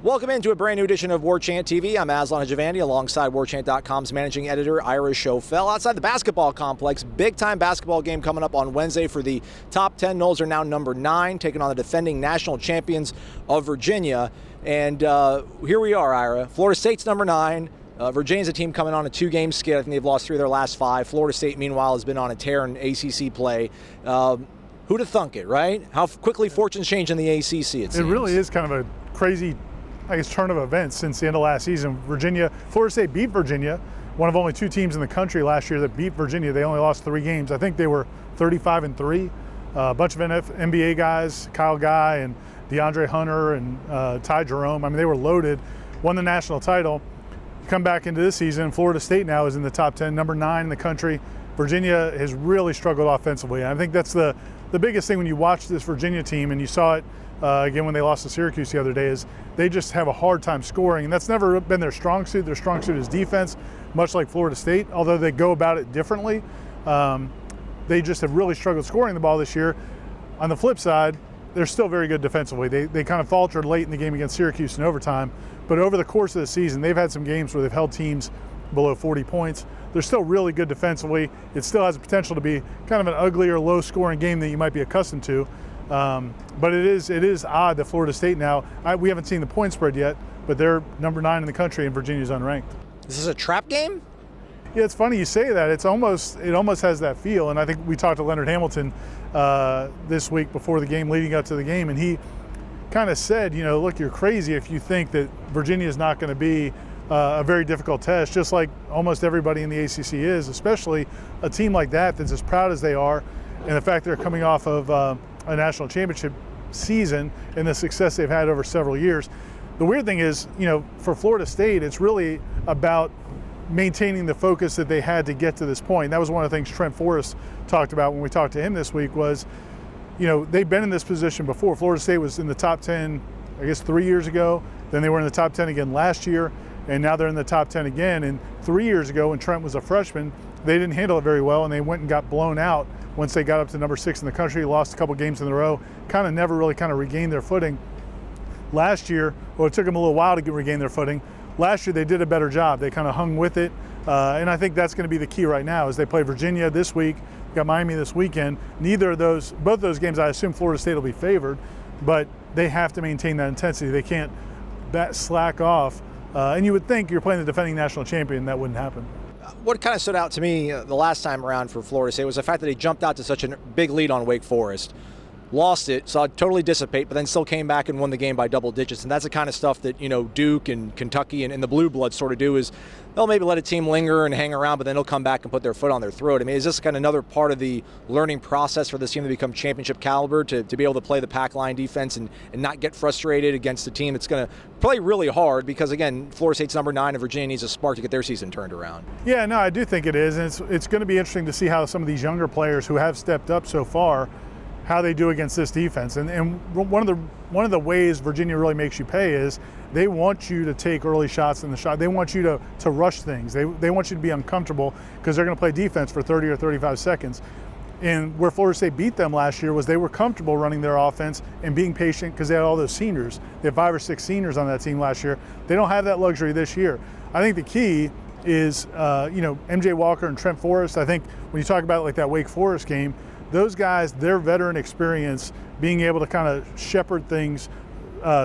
Welcome into a brand new edition of Warchant TV. I'm Aslan Javandi alongside Warchant.com's managing editor Ira Schofel. Outside the basketball complex, big-time basketball game coming up on Wednesday for the top 10. Noles are now number 9, taking on the defending national champions of Virginia. And here we are, Ira. Florida State's number 9. Virginia's a team coming on a 2-game skid. I think they've lost 3 of their last 5. Florida State, meanwhile, has been on a tear in ACC play. Who'd have thunk it, right? How quickly fortunes change in the ACC, it seems. It really is kind of a crazy, turn of events since the end of last season. Florida State beat Virginia, one of only 2 teams in the country last year that beat Virginia. They only lost 3 games. I think they were 35-3. A bunch of NBA guys, Kyle Guy and DeAndre Hunter and Ty Jerome. I mean, they were loaded, won the national title. Come back into this season, Florida State now is in the top 10, number 9 in the country. Virginia has really struggled offensively. And I think that's the biggest thing when you watch this Virginia team, and you saw it again when they lost to Syracuse the other day, is they just have a hard time scoring, and that's never been their strong suit. Their strong suit is defense, much like Florida State, although they go about it differently. They just have really struggled scoring the ball this year. On the flip side, they're still very good defensively. They kind of faltered late in the game against Syracuse in overtime, but over the course of the season, they've had some games where they've held teams below 40 points. They're still really good defensively. It still has the potential to be kind of an uglier, low-scoring game that you might be accustomed to. But it is odd that Florida State now, we haven't seen the point spread yet, but they're number 9 in the country and Virginia's unranked. Is this a trap game? Yeah, it's funny you say that. It almost has that feel, and I think we talked to Leonard Hamilton this week before the game, leading up to the game, and he kind of said, look, you're crazy if you think that Virginia is not going to be a very difficult test, just like almost everybody in the ACC is, especially a team like that that's as proud as they are, and the fact they're coming off of a national championship season and the success they've had over several years. The weird thing is, for Florida State, it's really about maintaining the focus that they had to get to this point. That was one of the things Trent Forrest talked about when we talked to him this week was, they've been in this position before. Florida State was in the top 10, I guess, 3 years ago. Then they were in the top 10 again last year, and now they're in the top 10 again. And 3 years ago, when Trent was a freshman, they didn't handle it very well, and they went and got blown out once they got up to number 6 in the country, lost a couple games in a row, never really regained their footing. Last year, it took them a little while to regain their footing. Last year, they did a better job. They hung with it, and I think that's going to be the key right now as they play Virginia this week, got Miami this weekend. Both those games, I assume Florida State will be favored, but they have to maintain that intensity. They can't slack off, and you would think you're playing the defending national champion, that wouldn't happen. What kind of stood out to me the last time around for Florida State was the fact that they jumped out to such a big lead on Wake Forest. Lost it, saw it totally dissipate, but then still came back and won the game by double digits. And that's the kind of stuff that, Duke and Kentucky and the Blue Bloods sort of do is they'll maybe let a team linger and hang around, but then they'll come back and put their foot on their throat. I mean, is this another part of the learning process for this team to become championship caliber, to be able to play the pack line defense and not get frustrated against a team that's going to play really hard? Because, again, Florida State's number 9 and Virginia needs a spark to get their season turned around. Yeah, no, I do think it is. And it's going to be interesting to see how some of these younger players who have stepped up so far, how they do against this defense. And one of the ways Virginia really makes you pay is they want you to take early shots in the shot. They want you to rush things. They want you to be uncomfortable because they're going to play defense for 30 or 35 seconds. And where Florida State beat them last year was they were comfortable running their offense and being patient because they had all those seniors. They had 5 or 6 seniors on that team last year. They don't have that luxury this year. I think the key is, MJ Walker and Trent Forrest. I think when you talk about that Wake Forest game, those guys, their veteran experience, being able to shepherd things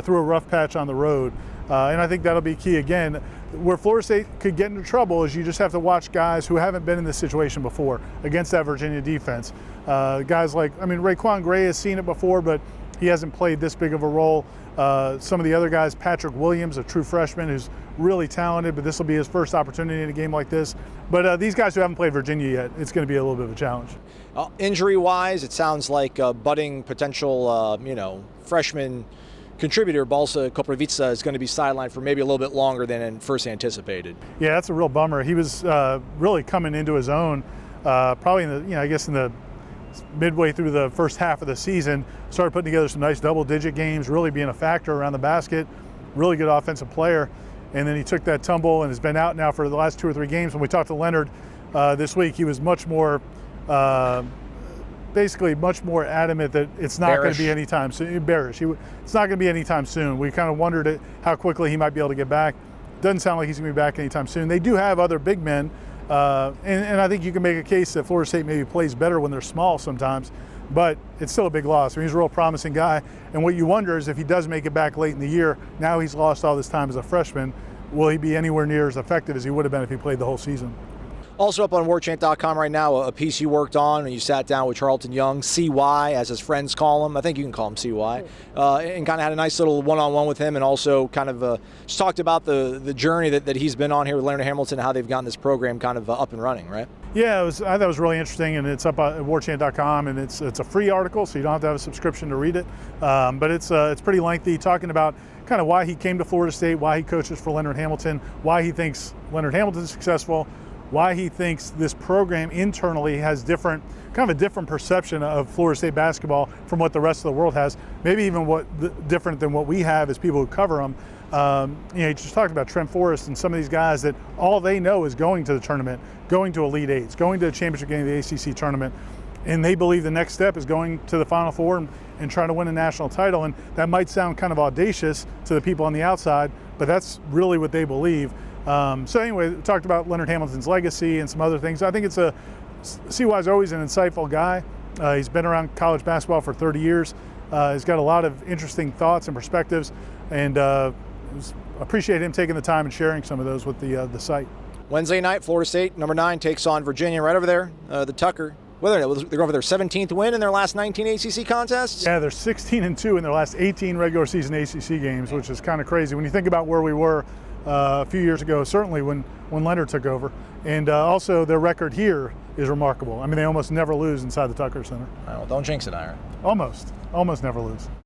through a rough patch on the road. And I think that'll be key. Again, where Florida State could get into trouble is you just have to watch guys who haven't been in this situation before against that Virginia defense. Guys Raekwon Gray has seen it before, but he hasn't played this big of a role. Some of the other guys, Patrick Williams, a true freshman who's really talented, but this will be his first opportunity in a game like this. But these guys who haven't played Virginia yet, it's going to be a little bit of a challenge. Injury-wise, it sounds like a budding potential, freshman contributor, Balsa Koprivica, is going to be sidelined for maybe a little bit longer than first anticipated. Yeah, that's a real bummer. He was really coming into his own, probably in the midway through the first half of the season. Started putting together some nice double-digit games, really being a factor around the basket. Really good offensive player. And then he took that tumble and has been out now for the last 2 or 3 games. When we talked to Leonard this week, he was much more basically much more adamant that it's not going to be anytime soon. Bearish. It's not going to be anytime soon. We kind of wondered how quickly he might be able to get back. Doesn't sound like he's going to be back anytime soon. They do have other big men, and I think you can make a case that Florida State maybe plays better when they're small sometimes, but it's still a big loss. I mean, he's a real promising guy, and what you wonder is if he does make it back late in the year, now he's lost all this time as a freshman, will he be anywhere near as effective as he would have been if he played the whole season? Also up on Warchant.com right now, a piece you worked on, and you sat down with Charlton Young, CY, as his friends call him. I think you can call him CY, and kind of had a nice little one-on-one with him, and also kind of just talked about the journey that he's been on here with Leonard Hamilton, and how they've gotten this program kind of up and running, right? Yeah, I thought it was really interesting, and it's up at Warchant.com, and it's a free article, so you don't have to have a subscription to read it. But it's pretty lengthy, talking about kind of why he came to Florida State, why he coaches for Leonard Hamilton, why he thinks Leonard Hamilton is successful, why he thinks this program internally has kind of a different perception of Florida State basketball from what the rest of the world has, maybe even different than what we have as people who cover them. He just talked about Trent Forrest and some of these guys that all they know is going to the tournament, going to Elite Eights, going to the championship game of the ACC tournament, and they believe the next step is going to the Final Four and trying to win a national title. And that might sound kind of audacious to the people on the outside, but that's really what they believe. So anyway, we talked about Leonard Hamilton's legacy and some other things. I think CY's always an insightful guy. He's been around college basketball for 30 years. He's got a lot of interesting thoughts and perspectives, and appreciate him taking the time and sharing some of those with the site. Wednesday night, Florida State, number 9, takes on Virginia right over there, the Tucker. They're going for their 17th win in their last 19 ACC contests? Yeah, they're 16-2 in their last 18 regular season ACC games, which is kind of crazy when you think about where we were a few years ago, certainly when Leonard took over. And also their record here is remarkable. I mean, they almost never lose inside the Tucker Center. Well, don't jinx it, Ira. Almost never lose.